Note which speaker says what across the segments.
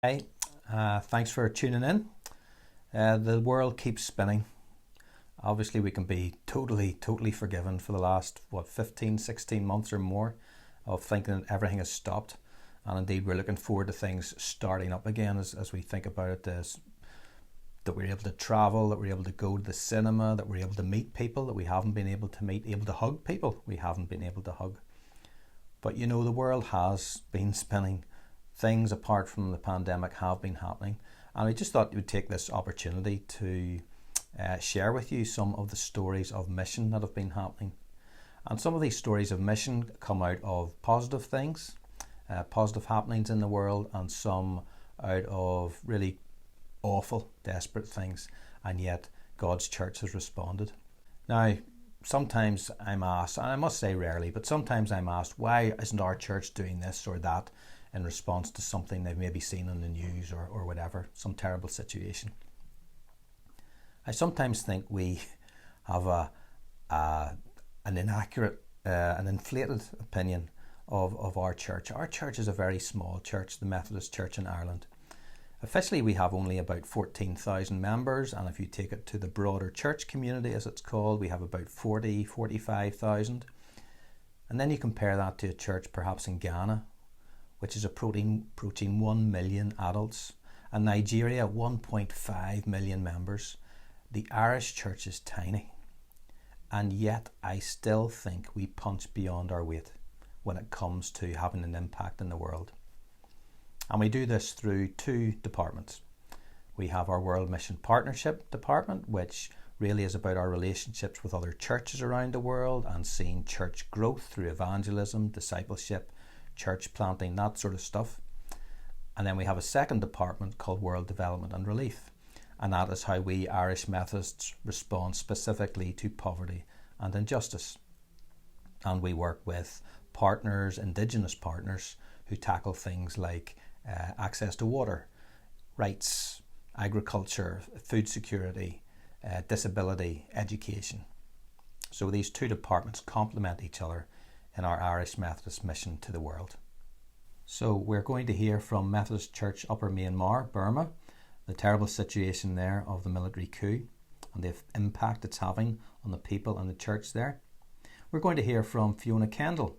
Speaker 1: Hey, thanks for tuning in. The world keeps spinning. Obviously, we can be totally forgiven for the last, 15, 16 months or more of thinking that everything has stopped. And indeed, we're looking forward to things starting up again as we think about it, that we're able to travel, that we're able to go to the cinema, that we're able to meet people that we haven't been able to meet, able to hug people we haven't been able to hug. But the world has been spinning. Things apart from the pandemic have been happening, and I just thought we would take this opportunity to share with you some of the stories of mission that have been happening. And some of these stories of mission come out of positive things, positive happenings in the world, and some out of really awful, desperate things, and yet God's church has responded. Now, sometimes I'm asked, and I must say rarely, but sometimes I'm asked, why isn't our church doing this or that in response to something they've maybe seen on the news or whatever, some terrible situation. I sometimes think we have an inaccurate, an inflated opinion of our church. Our church is a very small church, the Methodist Church in Ireland. Officially, we have only about 14,000 members, and if you take it to the broader church community, as it's called, we have about 45,000. And then you compare that to a church perhaps in Ghana, which is approaching 1 million adults, and Nigeria, 1.5 million members. The Irish church is tiny, and yet I still think we punch beyond our weight when it comes to having an impact in the world. And we do this through two departments. We have our World Mission Partnership department, which really is about our relationships with other churches around the world and seeing church growth through evangelism, discipleship, church planting, that sort of stuff. And then we have a second department called World Development and Relief, and that is how we Irish Methodists respond specifically to poverty and injustice. And we work with partners, Indigenous partners, who tackle things like access to water, rights, agriculture, food security, disability, education. So these two departments complement each other in our Irish Methodist mission to the world. So we're going to hear from Methodist Church Upper Myanmar, Burma, the terrible situation there of the military coup and the impact it's having on the people and the church there. We're going to hear from Fiona Kendall,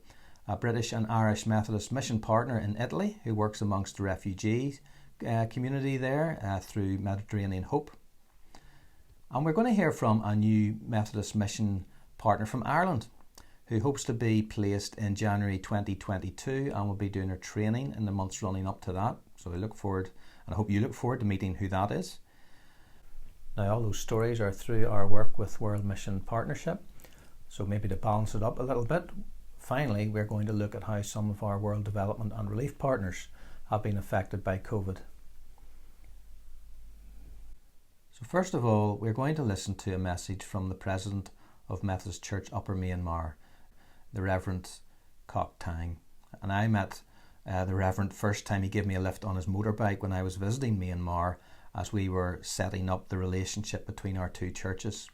Speaker 1: a British and Irish Methodist mission partner in Italy who works amongst the refugee community there through Mediterranean Hope. And we're going to hear from a new Methodist mission partner from Ireland, who hopes to be placed in January 2022 and will be doing her training in the months running up to that. So I look forward, and I hope you look forward to meeting who that is. Now, all those stories are through our work with World Mission Partnership. So maybe to balance it up a little bit, finally, we're going to look at how some of our World Development and Relief partners have been affected by COVID. So first of all, we're going to listen to a message from the President of Methodist Church Upper Myanmar, the Reverend Kok Tang. And I met the Reverend first time he gave me a lift on his motorbike when I was visiting Myanmar as we were setting up the relationship between our two churches.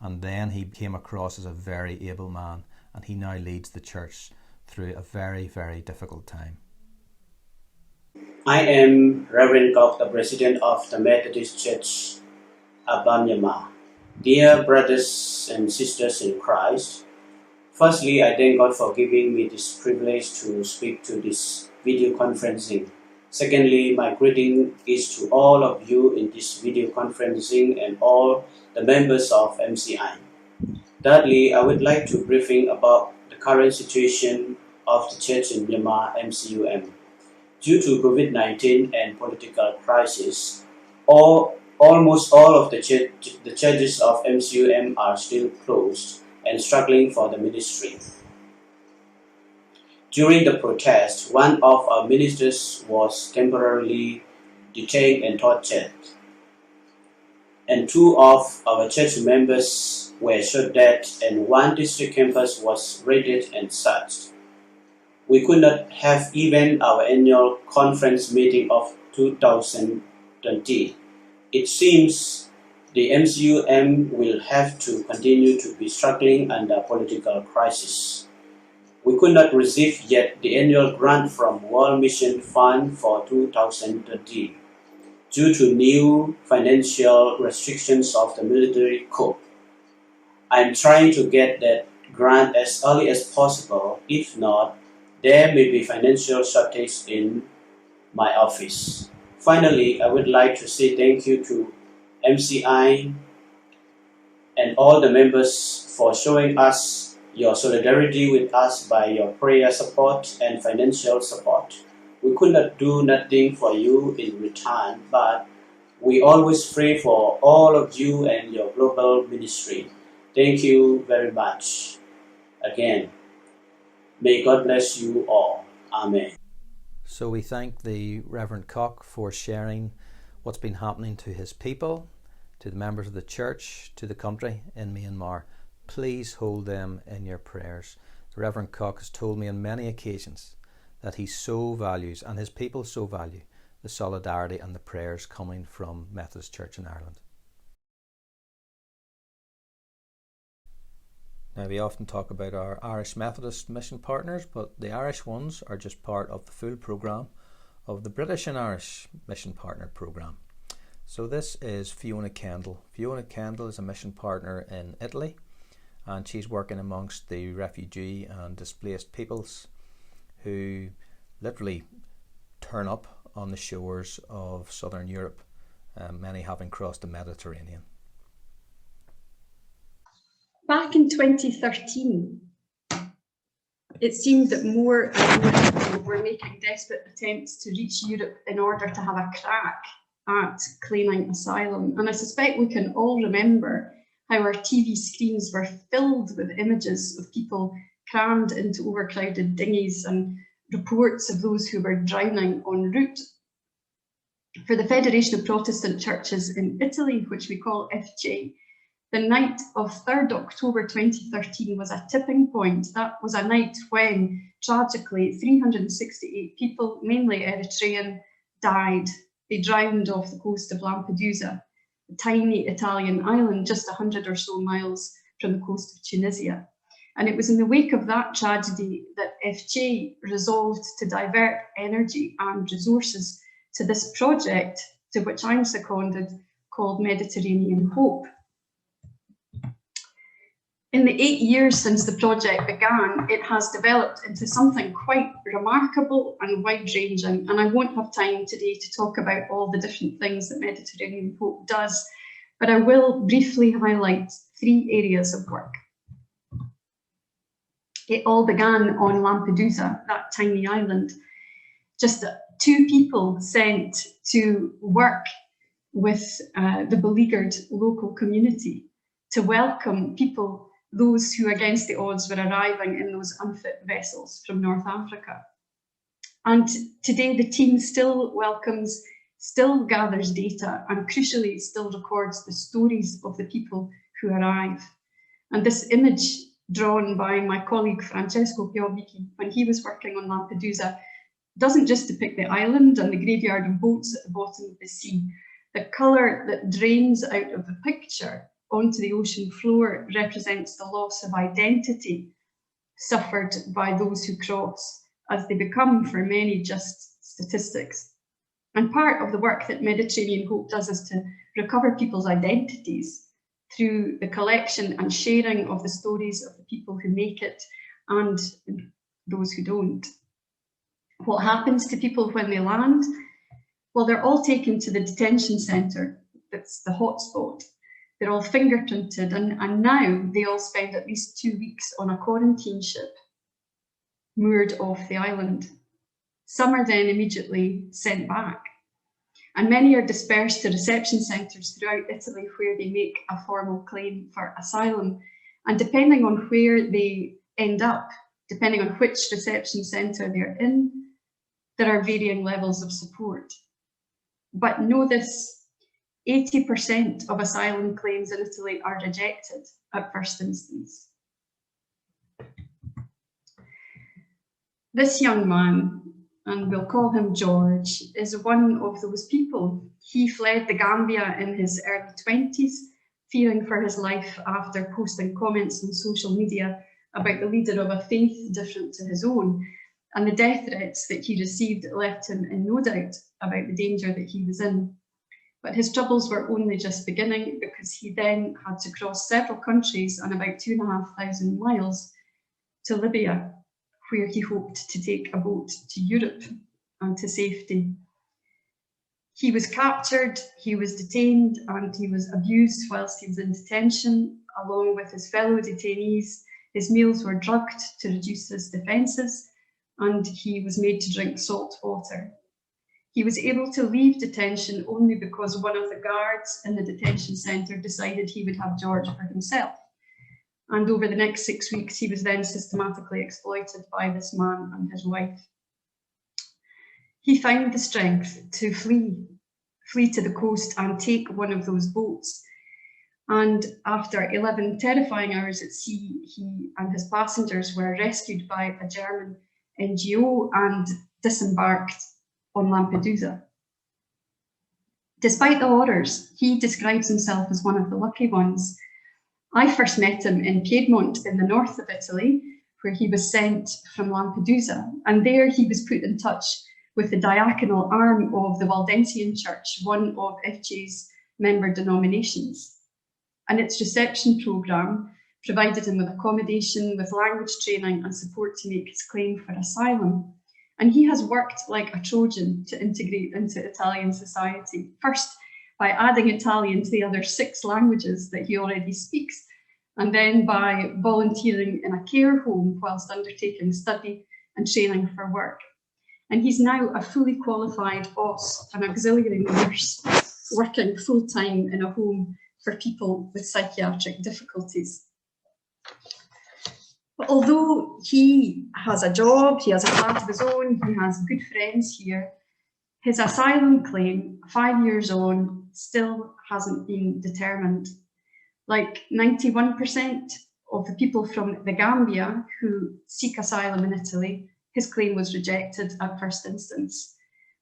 Speaker 1: And then he came across as a very able man, and he now leads the church through a very difficult time.
Speaker 2: I am Reverend Kok, the President of the Methodist Church Upper Myanmar. Dear brothers and sisters in Christ, firstly, I thank God for giving me this privilege to speak to this video conferencing. Secondly, my greeting is to all of you in this video conferencing and all the members of MCI. Thirdly, I would like to briefing about the current situation of the church in Myanmar, MCUM. Due to COVID-19 and political crisis, almost all of the churches of MCUM are still closed and struggling for the ministry. During the protest, one of our ministers was temporarily detained and tortured, and two of our church members were shot dead, and one district campus was raided and searched. We could not have even our annual conference meeting of 2020. It seems the MCUM will have to continue to be struggling under political crisis. We could not receive yet the annual grant from World Mission Fund for 2020 due to new financial restrictions of the military coup. I am trying to get that grant as early as possible. If not, there may be financial shortage in my office. Finally, I would like to say thank you to MCI and all the members for showing us your solidarity with us by your prayer support and financial support. We could not do nothing for you in return, but we always pray for all of you and your global ministry. Thank you very much. Again, may God bless you all. Amen.
Speaker 1: So we thank the Reverend Koch for sharing what's been happening to his people, to the members of the church, to the country in Myanmar. Please hold them in your prayers. The Reverend Koch has told me on many occasions that he so values, and his people so value, the solidarity and the prayers coming from Methodist Church in Ireland. Now, we often talk about our Irish Methodist mission partners, but the Irish ones are just part of the full programme of the British and Irish Mission Partner Programme. So this is Fiona Kendall. Fiona Kendall is a mission partner in Italy, and she's working amongst the refugee and displaced peoples who literally turn up on the shores of southern Europe, many having crossed the Mediterranean.
Speaker 3: Back in 2013, it seemed that more and more people were making desperate attempts to reach Europe in order to have a crack at claiming asylum. And I suspect we can all remember how our TV screens were filled with images of people crammed into overcrowded dinghies and reports of those who were drowning en route. For the Federation of Protestant Churches in Italy, which we call FJ, the night of 3rd October 2013 was a tipping point. That was a night when, tragically, 368 people, mainly Eritrean, died. They drowned off the coast of Lampedusa, a tiny Italian island just 100 or so miles from the coast of Tunisia. And it was in the wake of that tragedy that FJ resolved to divert energy and resources to this project, to which I'm seconded, called Mediterranean Hope. In the 8 years since the project began, it has developed into something quite remarkable and wide-ranging, and I won't have time today to talk about all the different things that Mediterranean Hope does, but I will briefly highlight 3 areas of work. It all began on Lampedusa, that tiny island, just 2 people sent to work with the beleaguered local community to welcome people, those who against the odds were arriving in those unfit vessels from North Africa. And today the team still welcomes, still gathers data, and crucially still records the stories of the people who arrive. And this image drawn by my colleague Francesco Piovicchi when he was working on Lampedusa doesn't just depict the island and the graveyard of boats at the bottom of the sea. The colour that drains out of the picture onto the ocean floor represents the loss of identity suffered by those who cross, as they become for many just statistics. And part of the work that Mediterranean Hope does is to recover people's identities through the collection and sharing of the stories of the people who make it and those who don't. What happens to people when they land? Well, they're all taken to the detention centre, that's the hotspot. They're all fingerprinted, and now they all spend at least 2 weeks on a quarantine ship moored off the island. Some are then immediately sent back, and many are dispersed to reception centres throughout Italy where they make a formal claim for asylum. And depending on where they end up, depending on which reception centre they're in, there are varying levels of support. But know this, 80% of asylum claims in Italy are rejected at first instance. This young man, and we'll call him George, is one of those people. He fled the Gambia in his early 20s, fearing for his life after posting comments on social media about the leader of a faith different to his own, and the death threats that he received left him in no doubt about the danger that he was in. But his troubles were only just beginning, because he then had to cross several countries and about 2,500 miles to Libya, where he hoped to take a boat to Europe and to safety. He was captured, he was detained, and he was abused whilst he was in detention, along with his fellow detainees. His meals were drugged to reduce his defences, and he was made to drink salt water. He was able to leave detention only because one of the guards in the detention centre decided he would have George for himself. And over the next 6 weeks, he was then systematically exploited by this man and his wife. He found the strength to flee to the coast and take one of those boats. And after 11 terrifying hours at sea, he and his passengers were rescued by a German NGO and disembarked on Lampedusa. Despite the horrors, he describes himself as one of the lucky ones. I first met him in Piedmont in the north of Italy, where he was sent from Lampedusa, and there he was put in touch with the diaconal arm of the Waldensian Church, one of FJ's member denominations. And its reception programme provided him with accommodation, with language training and support to make his claim for asylum. And he has worked like a Trojan to integrate into Italian society, first by adding Italian to the other 6 languages that he already speaks, and then by volunteering in a care home whilst undertaking study and training for work. And he's now a fully qualified OSS, an auxiliary nurse, working full-time in a home for people with psychiatric difficulties. But although he has a job, he has a flat of his own, he has good friends here, his asylum claim, 5 years on, still hasn't been determined. Like 91% of the people from the Gambia who seek asylum in Italy, his claim was rejected at first instance,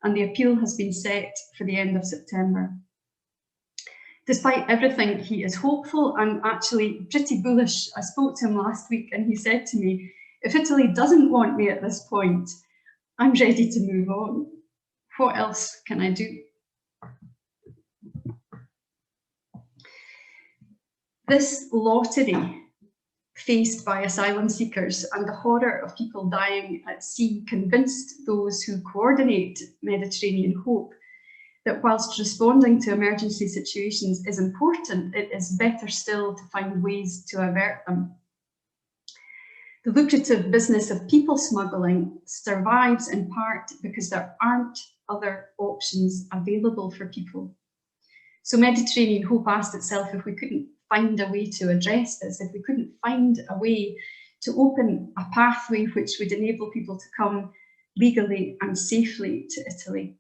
Speaker 3: and the appeal has been set for the end of September. Despite everything, he is hopeful and actually pretty bullish. I spoke to him last week and he said to me, if Italy doesn't want me at this point, I'm ready to move on. What else can I do? This lottery faced by asylum seekers and the horror of people dying at sea convinced those who coordinate Mediterranean Hope that whilst responding to emergency situations is important, it is better still to find ways to avert them. The lucrative business of people smuggling survives in part because there aren't other options available for people. So Mediterranean Hope asked itself if we couldn't find a way to address this, if we couldn't find a way to open a pathway which would enable people to come legally and safely to Italy,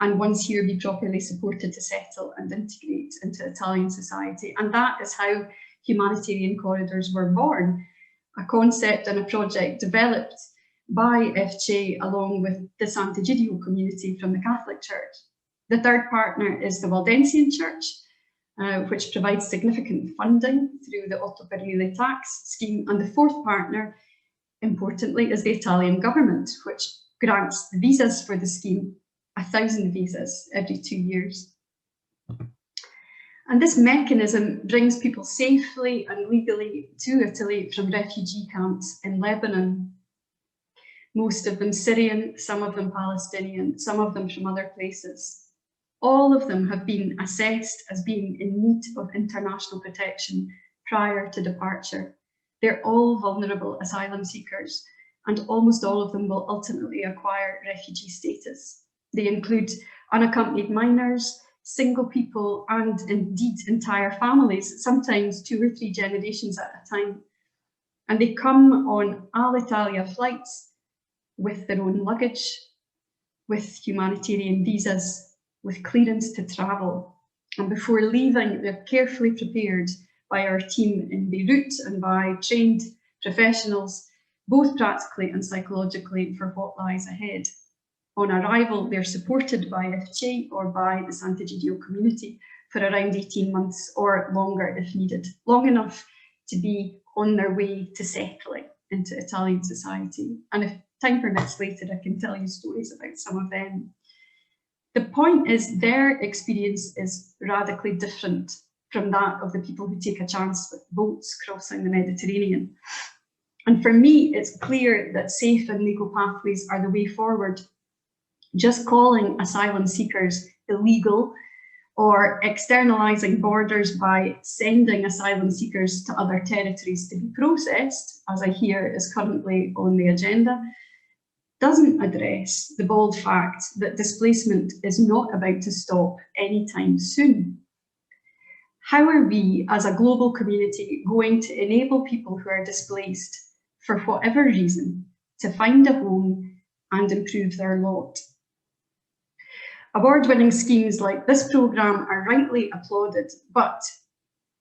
Speaker 3: and once here be properly supported to settle and integrate into Italian society. And that is how humanitarian corridors were born, a concept and a project developed by FJ along with the Sant'Egidio community from the Catholic Church. The third partner is the Waldensian Church, which provides significant funding through the 8 per mille tax scheme. And the fourth partner, importantly, is the Italian government, which grants the visas for the scheme, 1,000 visas every 2 years. And this mechanism brings people safely and legally to Italy from refugee camps in Lebanon, most of them Syrian, some of them Palestinian, some of them from other places. All of them have been assessed as being in need of international protection prior to departure. They're all vulnerable asylum seekers, and almost all of them will ultimately acquire refugee status. They include unaccompanied minors, single people, and indeed entire families, sometimes 2 or 3 generations at a time. And they come on Alitalia flights with their own luggage, with humanitarian visas, with clearance to travel. And before leaving, they're carefully prepared by our team in Beirut and by trained professionals, both practically and psychologically, for what lies ahead. On arrival, they're supported by FJ or by the Sant'Egidio community for around 18 months or longer if needed, long enough to be on their way to settling into Italian society. And if time permits later, I can tell you stories about some of them. The point is their experience is radically different from that of the people who take a chance with boats crossing the Mediterranean. And for me, it's clear that safe and legal pathways are the way forward. Just calling asylum seekers illegal or externalising borders by sending asylum seekers to other territories to be processed, as I hear is currently on the agenda, doesn't address the bold fact that displacement is not about to stop anytime soon. How are we as a global community going to enable people who are displaced for whatever reason to find a home and improve their lot? Award-winning schemes like this programme are rightly applauded, but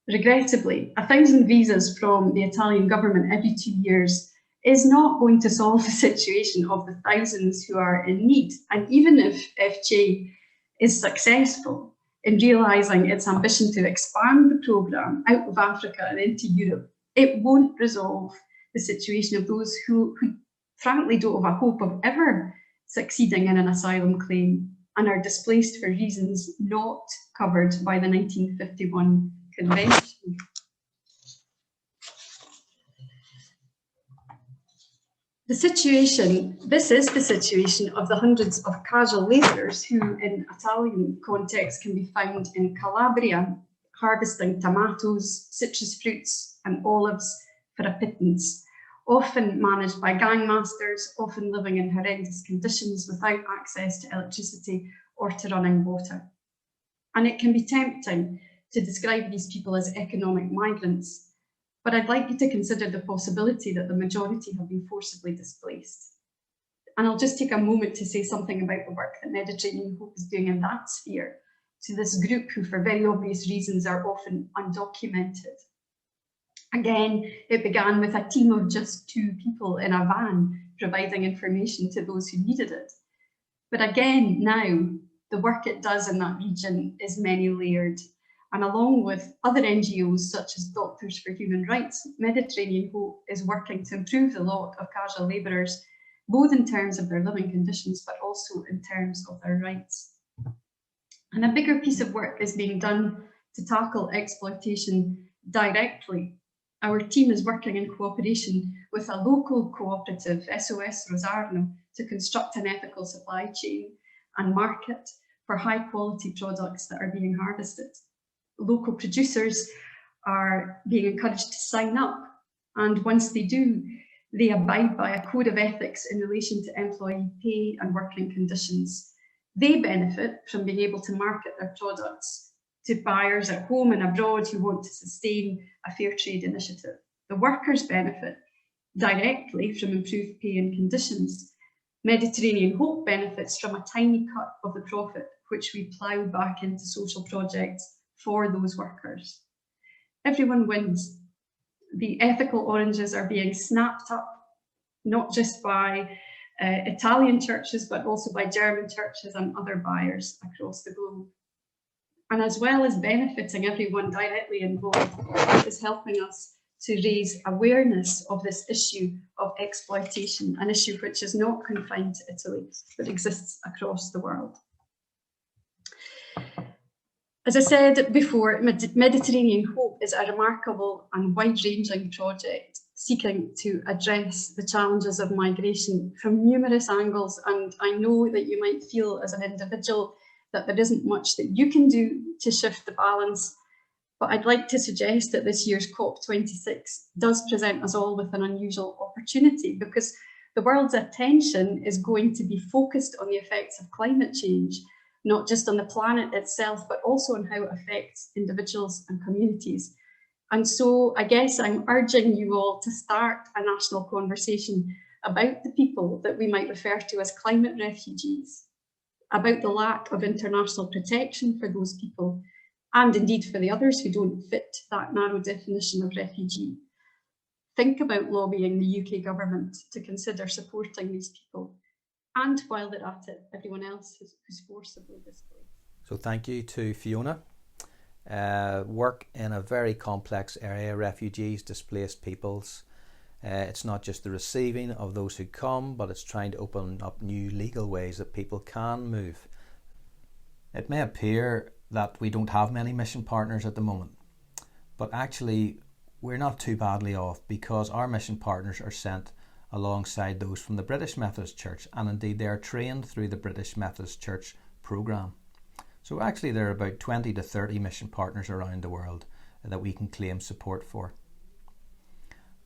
Speaker 3: regrettably, 1,000 visas from the Italian government every 2 years is not going to solve the situation of the thousands who are in need. And even if FJ is successful in realising its ambition to expand the programme out of Africa and into Europe, it won't resolve the situation of those who frankly don't have a hope of ever succeeding in an asylum claim and are displaced for reasons not covered by the 1951 Convention. This is the situation of the hundreds of casual labourers who, in Italian context, can be found in Calabria, harvesting tomatoes, citrus fruits and olives for a pittance, often managed by gangmasters, often living in horrendous conditions without access to electricity or to running water. And it can be tempting to describe these people as economic migrants, but I'd like you to consider the possibility that the majority have been forcibly displaced. And I'll just take a moment to say something about the work that Mediterranean Hope is doing in that sphere, to this group who, for very obvious reasons, are often undocumented. Again, it began with a team of just 2 people in a van providing information to those who needed it. But again, now, the work it does in that region is many layered. And along with other NGOs such as Doctors for Human Rights, Mediterranean Hope is working to improve the lot of casual labourers, both in terms of their living conditions, but also in terms of their rights. And a bigger piece of work is being done to tackle exploitation directly. Our team is working in cooperation with a local cooperative, SOS Rosarno, to construct an ethical supply chain and market for high quality products that are being harvested. Local producers are being encouraged to sign up, and once they do, they abide by a code of ethics in relation to employee pay and working conditions. They benefit from being able to market their products to buyers at home and abroad who want to sustain a fair trade initiative. The workers benefit directly from improved pay and conditions. Mediterranean Hope benefits from a tiny cut of the profit, which we plough back into social projects for those workers. Everyone wins. The ethical oranges are being snapped up, not just by Italian churches, but also by German churches and other buyers across the globe. And as well as benefiting everyone directly involved, it is helping us to raise awareness of this issue of exploitation, an issue which is not confined to Italy, but exists across the world. As I said before, Mediterranean Hope is a remarkable and wide-ranging project seeking to address the challenges of migration from numerous angles, and I know that you might feel as an individual that there isn't much that you can do to shift the balance, but I'd like to suggest that this year's COP26 does present us all with an unusual opportunity, because the world's attention is going to be focused on the effects of climate change, not just on the planet itself, but also on how it affects individuals and communities. And so I guess I'm urging you all to start a national conversation about the people that we might refer to as climate refugees, about the lack of international protection for those people, and indeed for the others who don't fit that narrow definition of refugee. Think about lobbying the UK government to consider supporting these people, and while they're at it, everyone else who's forcibly displaced.
Speaker 1: So thank you to Fiona. work in a very complex area, refugees, displaced peoples. It's not just the receiving of those who come, but it's trying to open up new legal ways that people can move. It may appear that we don't have many mission partners at the moment, but actually we're not too badly off, because our mission partners are sent alongside those from the British Methodist Church, and indeed they are trained through the British Methodist Church programme. So actually there are about 20 to 30 mission partners around the world that we can claim support for.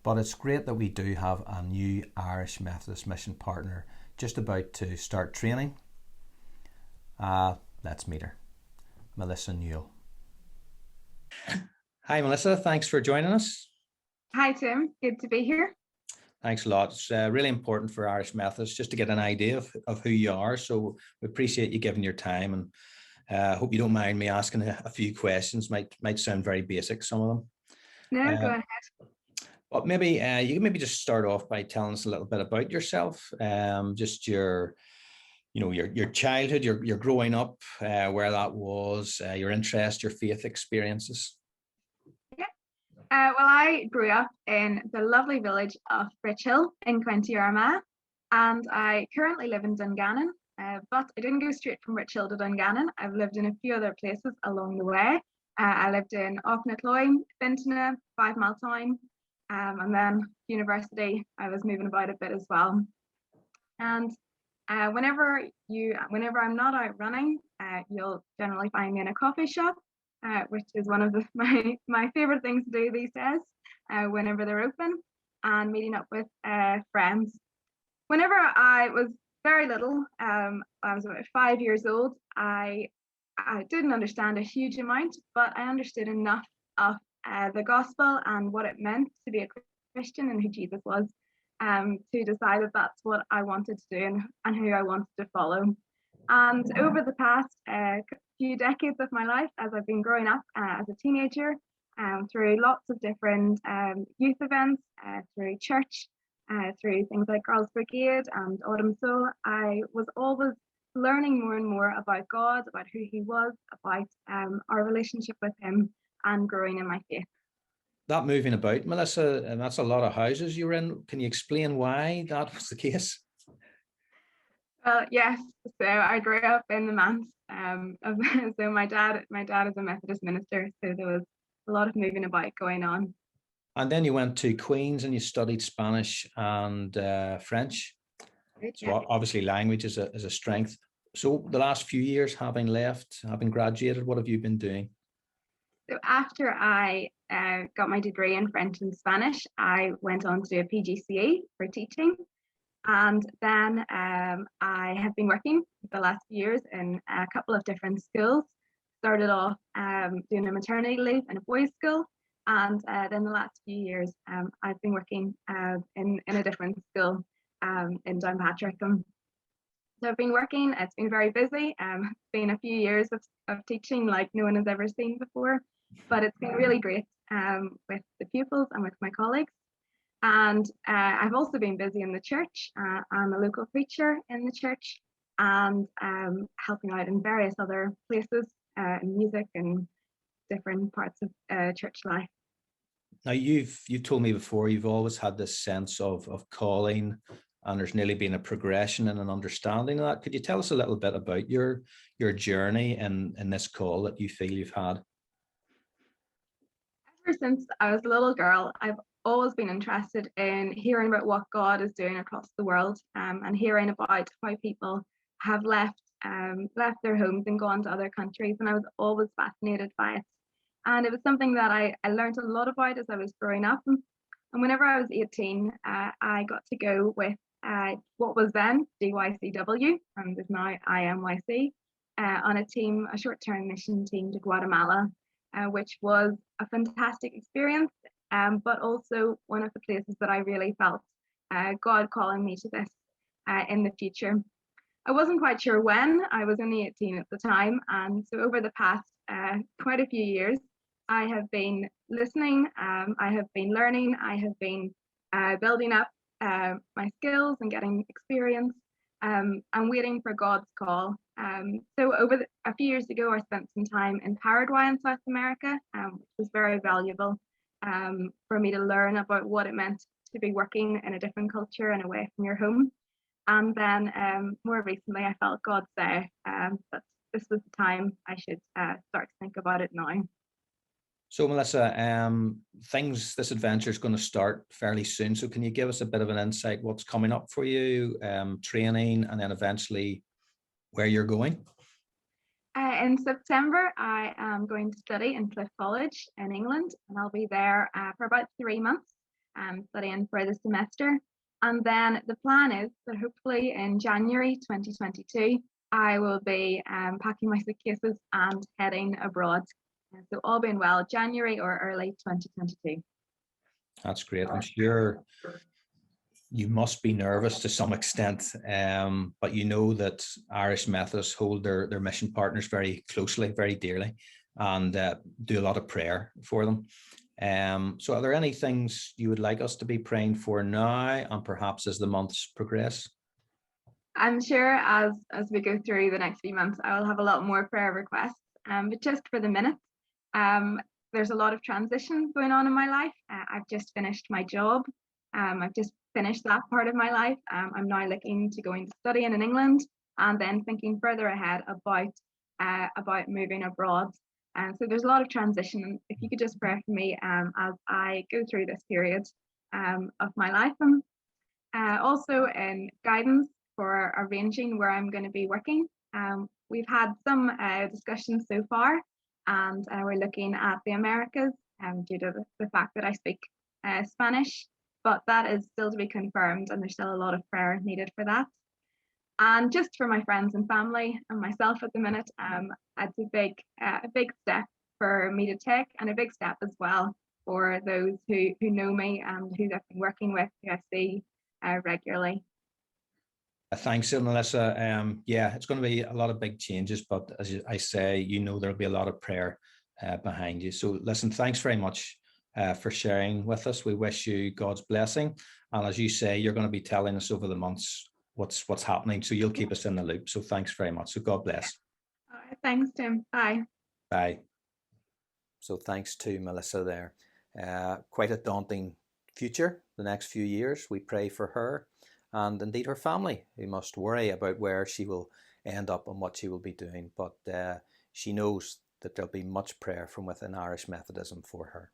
Speaker 1: But it's great that we do have a new Irish Methodist mission partner just about to start training. Let's meet her. Melissa Newell. Hi Melissa, thanks for joining us.
Speaker 4: Hi Tim, good to be here.
Speaker 1: Thanks a lot. It's really important for Irish Methodists just to get an idea of who you are, so we appreciate you giving your time, and hope you don't mind me asking a few questions. Might sound very basic, some of them.
Speaker 4: No, go ahead.
Speaker 1: But maybe you can just start off by telling us a little bit about yourself, just your childhood, your growing up, where that was, your interest, your faith experiences.
Speaker 4: Well, I grew up in the lovely village of Bridgehill in County Armagh, and I currently live in Dungannon, but I didn't go straight from Bridgehill to Dungannon. I've lived in a few other places along the way. I lived in Auchnacloy, Fintona, 5 Mile Town, and then university. I was moving about a bit as well. And whenever I'm not out running, you'll generally find me in a coffee shop, which is one of my favorite things to do these days, whenever they're open, and meeting up with friends. Whenever I was very little, I was about 5 years old, I didn't understand a huge amount, but I understood enough of the gospel and what it meant to be a Christian and who Jesus was, to decide that that's what I wanted to do and who I wanted to follow. And over the past few decades of my life, as I've been growing up as a teenager, through lots of different youth events, through church, through things like Girls Brigade and Autumn Soul, I was always learning more and more about God, about who he was, about our relationship with him, and growing in my faith.
Speaker 1: That moving about, Melissa, and that's a lot of houses you were in. Can you explain why that was the case?
Speaker 4: Well, yes. So I grew up in the manse. So my dad is a Methodist minister, so there was a lot of moving about going on.
Speaker 1: And then you went to Queen's and you studied Spanish and French.
Speaker 4: Right,
Speaker 1: so
Speaker 4: yeah.
Speaker 1: Obviously language is a strength. So the last few years, having graduated, what have you been doing?
Speaker 4: So after I got my degree in French and Spanish, I went on to do a PGCE for teaching. And then I have been working the last few years in a couple of different schools. Started off doing a maternity leave in a boys' school, and then the last few years I've been working in a different school in Downpatrick. So I've been working, it's been very busy. It's been a few years of teaching like no one has ever seen before, but it's been really great with the pupils and with my colleagues. And I've also been busy in the church. I'm a local preacher in the church, and helping out in various other places, in music and different parts of church life.
Speaker 1: Now you've told me before you've always had this sense of calling, and there's nearly been a progression and an understanding of that. Could you tell us a little bit about your journey in this call that you feel you've had?
Speaker 4: Ever since I was a little girl, I've always been interested in hearing about what God is doing across the world, and hearing about how people have left their homes and gone to other countries, and I was always fascinated by it. And it was something that I learned a lot about as I was growing up. And whenever I was 18, I got to go with what was then GYCW, and is now IMYC, on a short-term mission team to Guatemala, which was a fantastic experience. But also one of the places that I really felt God calling me to this in the future. I wasn't quite sure when. I was only 18 at the time, and so over the past quite a few years, I have been listening, I have been learning, I have been building up my skills and getting experience, and waiting for God's call So a few years ago, I spent some time in Paraguay in South America, which was very valuable for me to learn about what it meant to be working in a different culture and away from your home. And then more recently, I felt God say that this was the time I should start to think about it now.
Speaker 1: So Melissa, this adventure is going to start fairly soon. So can you give us a bit of an insight what's coming up for you, training, and then eventually where you're going?
Speaker 4: In September, I am going to study in Cliff College in England, and I'll be there for about 3 months, studying for the semester. And then the plan is that hopefully in January 2022, I will be packing my suitcases and heading abroad. So all being well, January or early 2022.
Speaker 1: That's great. I'm sure you must be nervous to some extent, but you know that Irish Methodists hold their mission partners very closely, very dearly, and do a lot of prayer for them. So are there any things you would like us to be praying for now and perhaps as the months progress?
Speaker 4: I'm sure as we go through the next few months, I will have a lot more prayer requests. But just for the minute, there's a lot of transition going on in my life. I've just finished my job. I've just finished that part of my life. I'm now looking to go into studying in England and then thinking further ahead about moving abroad. So there's a lot of transition. If you could just pray for me as I go through this period of my life. Also in guidance for arranging where I'm going to be working. We've had some discussions so far, and we're looking at the Americas due to the fact that I speak Spanish, but that is still to be confirmed, and there's still a lot of prayer needed for that. And just for my friends and family and myself at the minute, it's a big step for me to take, and a big step as well for those who know me and who I've been working with, who I see regularly.
Speaker 1: Thanks, Melissa. Yeah, it's going to be a lot of big changes, but as I say, there'll be a lot of prayer behind you. So listen, thanks very much for sharing with us. We wish you God's blessing. And as you say, you're going to be telling us over the months what's happening. So you'll keep us in the loop. So thanks very much. So God bless.
Speaker 4: All right, thanks, Tim. Bye.
Speaker 1: Bye. So thanks to Melissa there. Quite a daunting future the next few years. We pray for her and indeed her family, who must worry about where she will end up and what she will be doing. But she knows that there'll be much prayer from within Irish Methodism for her.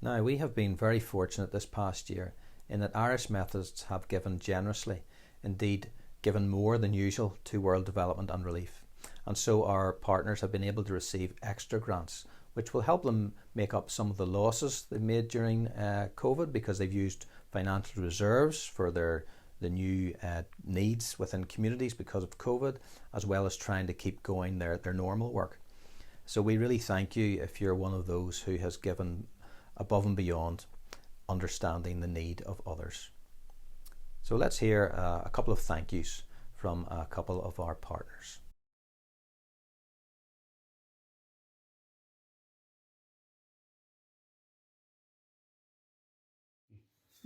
Speaker 1: Now, we have been very fortunate this past year in that Irish Methodists have given generously, indeed given more than usual to world development and relief. And so our partners have been able to receive extra grants, which will help them make up some of the losses they've made during COVID, because they've used financial reserves for the new needs within communities because of COVID, as well as trying to keep going their normal work. So we really thank you if you're one of those who has given above and beyond, understanding the need of others. So let's hear a couple of thank yous from a couple of our partners.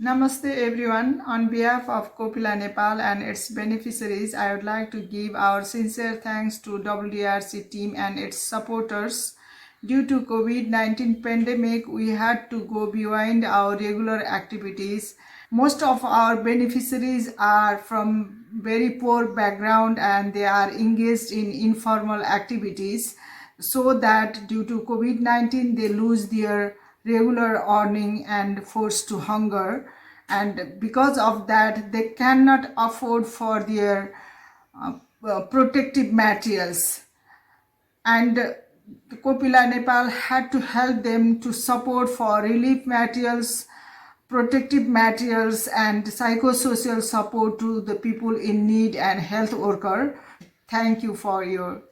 Speaker 5: Namaste everyone. On behalf of Kopila Nepal and its beneficiaries, I would like to give our sincere thanks to WDRC team and its supporters. Due to COVID-19 pandemic, we had to go beyond our regular activities. Most of our beneficiaries are from very poor background and they are engaged in informal activities, so that due to COVID-19 they lose their regular earning and forced to hunger, and because of that they cannot afford for their protective materials, and Kopila Nepal had to help them to support for relief materials, protective materials and psychosocial support to the people in need and health worker. Thank you for your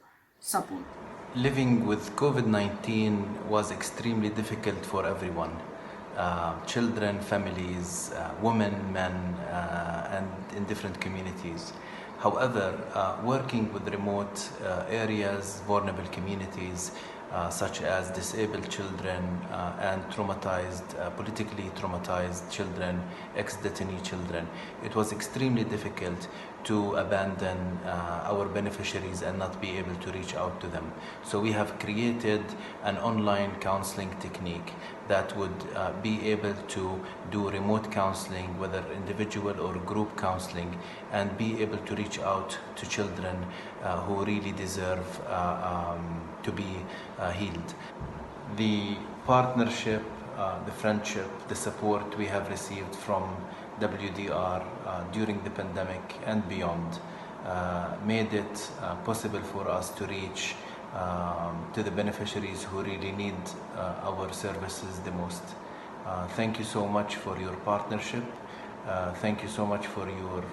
Speaker 5: support.
Speaker 6: Living with COVID-19 was extremely difficult for everyone. Children, families, women, men, and in different communities. However, working with remote areas, vulnerable communities, such as disabled children and politically traumatized children, ex-detainee children. It was extremely difficult to abandon our beneficiaries and not be able to reach out to them. So we have created an online counseling technique that would be able to do remote counseling, whether individual or group counseling, and be able to reach out to children who really deserve to be healed. The partnership, the friendship, the support we have received from WDR during the pandemic and beyond made it possible for us to reach to the beneficiaries who really need our services the most. Thank you so much for your partnership. Thank you so much for your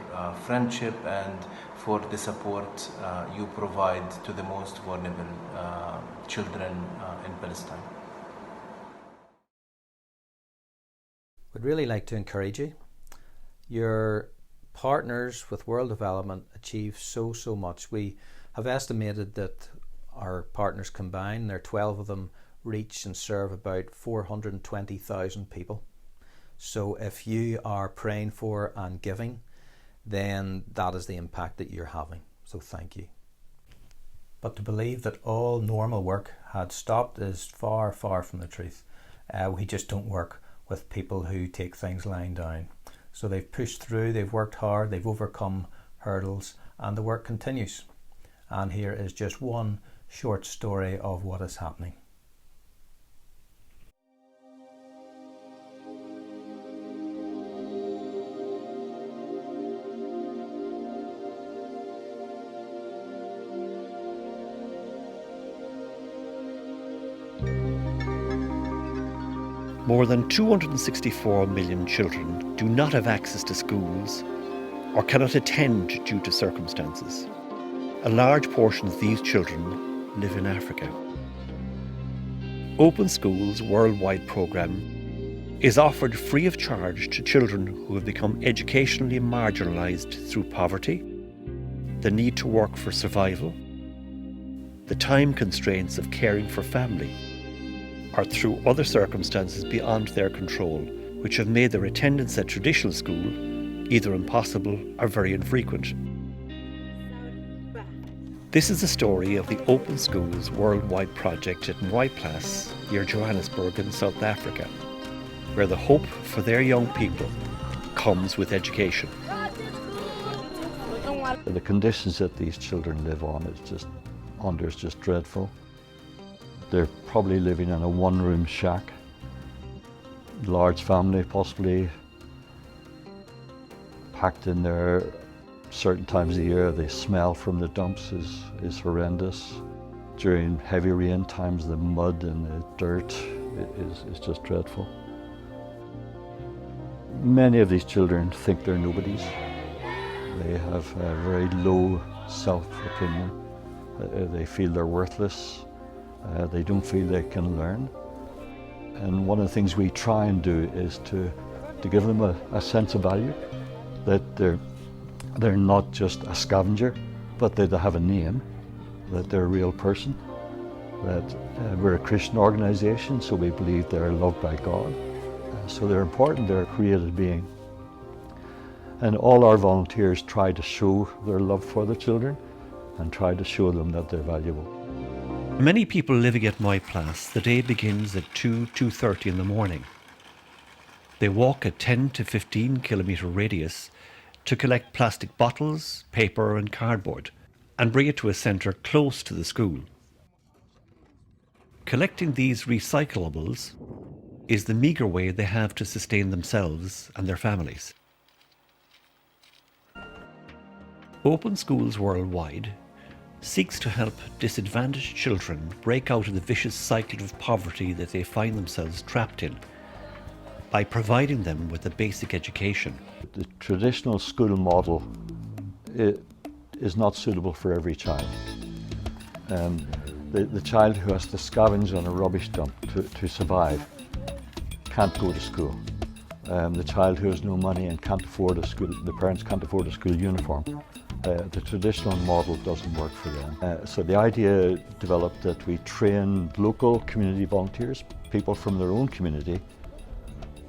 Speaker 6: friendship and for the support you provide to the most vulnerable children in Palestine.
Speaker 1: We'd really like to encourage you. Your partners with World Development achieve so much. We have estimated that our partners combined, there are 12 of them, reach and serve about 420,000 people. So if you are praying for and giving, then that is the impact that you're having. So thank you. But to believe that all normal work had stopped is far from the truth. We just don't work with people who take things lying down. So they've pushed through, they've worked hard, they've overcome hurdles, and the work continues. And here is just one short story of what is happening.
Speaker 7: More than 264 million children do not have access to schools or cannot attend due to circumstances. A large portion of these children live in Africa. Open Schools Worldwide programme is offered free of charge to children who have become educationally marginalised through poverty, the need to work for survival, the time constraints of caring for family, or through other circumstances beyond their control, which have made their attendance at traditional school either impossible or very infrequent. This is the story of the Open Schools Worldwide project at Mwaiplaas, near Johannesburg in South Africa, where the hope for their young people comes with education.
Speaker 8: The conditions that these children live on is just dreadful. They're probably living in a one-room shack, large family possibly, packed in there certain times of the year. The smell from the dumps is horrendous. During heavy rain times, the mud and the dirt is just dreadful. Many of these children think they're nobodies. They have a very low self-opinion. They feel they're worthless. They don't feel they can learn. And one of the things we try and do is to give them a sense of value, that they're not just a scavenger, but that they have a name, that they're a real person, that we're a Christian organisation, so we believe they're loved by God. So they're important, they're a created being. And all our volunteers try to show their love for the children and try to show them that they're valuable.
Speaker 7: Many people living at Mwaiplaas, the day begins at 2:30 in the morning. They walk a 10 to 15 kilometre radius to collect plastic bottles, paper and cardboard and bring it to a centre close to the school. Collecting these recyclables is the meagre way they have to sustain themselves and their families. Open Schools Worldwide seeks to help disadvantaged children break out of the vicious cycle of poverty that they find themselves trapped in by providing them with a basic education.
Speaker 8: The traditional school model is not suitable for every child. The child who has to scavenge on a rubbish dump to survive can't go to school. The child who has no money and can't afford a school, the parents can't afford a school uniform, The traditional model doesn't work for them. So the idea developed that we train local community volunteers, people from their own community,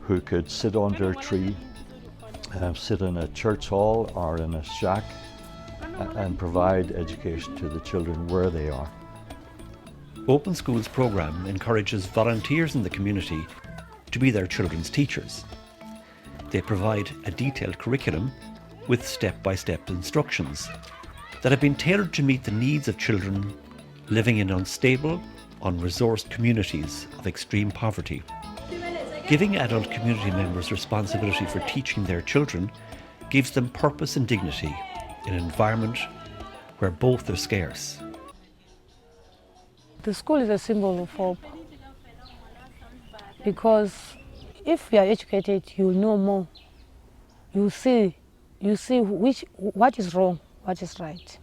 Speaker 8: who could sit under a tree, sit in a church hall or in a shack and provide education to the children where they are.
Speaker 7: Open Schools programme encourages volunteers in the community to be their children's teachers. They provide a detailed curriculum with step-by-step instructions that have been tailored to meet the needs of children living in unstable, unresourced communities of extreme poverty. Giving adult community members responsibility for teaching their children gives them purpose and dignity in an environment where both are scarce.
Speaker 9: The school is a symbol of hope, because if you are educated, you'll know more. You see what is wrong, what is right.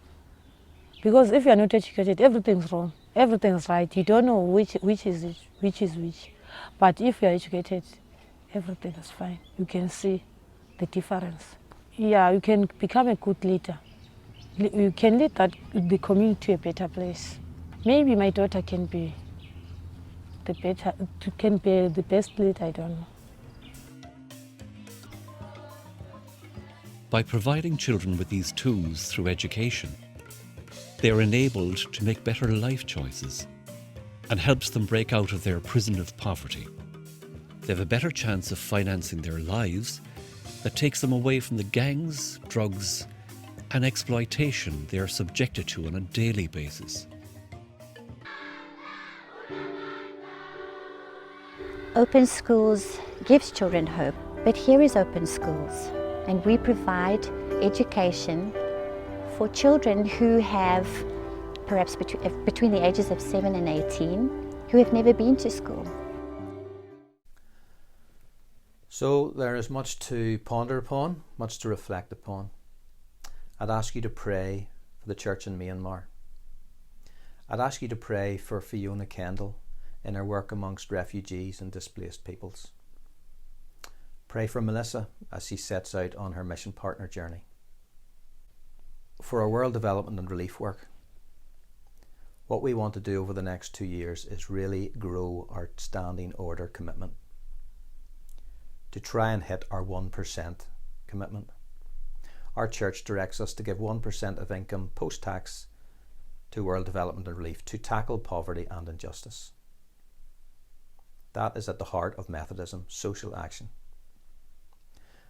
Speaker 9: Because if you are not educated, everything's wrong, everything's right. You don't know which is which. But if you are educated, everything is fine. You can see the difference. Yeah, you can become a good leader. You can lead the community to a better place. Maybe my daughter can be the best leader, I don't know.
Speaker 7: By providing children with these tools through education, they are enabled to make better life choices and helps them break out of their prison of poverty. They have a better chance of financing their lives that takes them away from the gangs, drugs, and exploitation they are subjected to on a daily basis.
Speaker 10: Open Schools gives children hope, but here is Open Schools, and we provide education for children who have perhaps between the ages of 7 and 18 who have never been to school.
Speaker 1: So there is much to ponder upon, much to reflect upon. I'd ask you to pray for the church in Myanmar. I'd ask you to pray for Fiona Kendall in her work amongst refugees and displaced peoples. Pray for Melissa as she sets out on her mission partner journey. For our world development and relief work, what we want to do over the next 2 years is really grow our standing order commitment to try and hit our 1% commitment. Our church directs us to give 1% of income post-tax to world development and relief to tackle poverty and injustice. That is at the heart of Methodism, social action.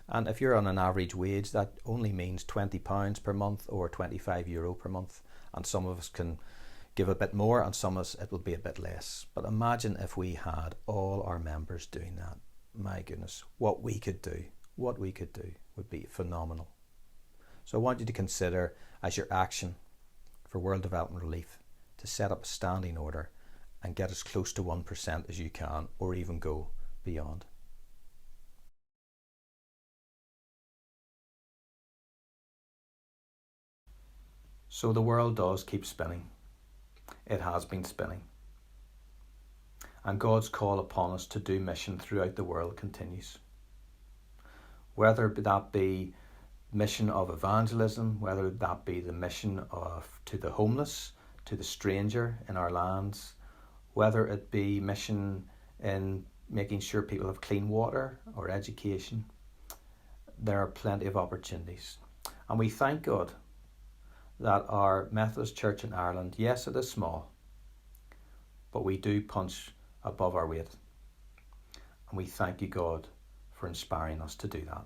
Speaker 1: And if you're on an average wage, that only means £20 per month or €25 per month. And some of us can give a bit more and some of us it will be a bit less. But imagine if we had all our members doing that. My goodness, what we could do would be phenomenal. So I want you to consider as your action for world development relief to set up a standing order and get as close to 1% as you can, or even go beyond. So the world does keep spinning. It has been spinning. And God's call upon us to do mission throughout the world continues. Whether that be mission of evangelism, whether that be the mission to the homeless, to the stranger in our lands, whether it be mission in making sure people have clean water or education, there are plenty of opportunities. And we thank God that our Methodist Church in Ireland, yes, it is small, but we do punch above our weight. And we thank you, God, for inspiring us to do that.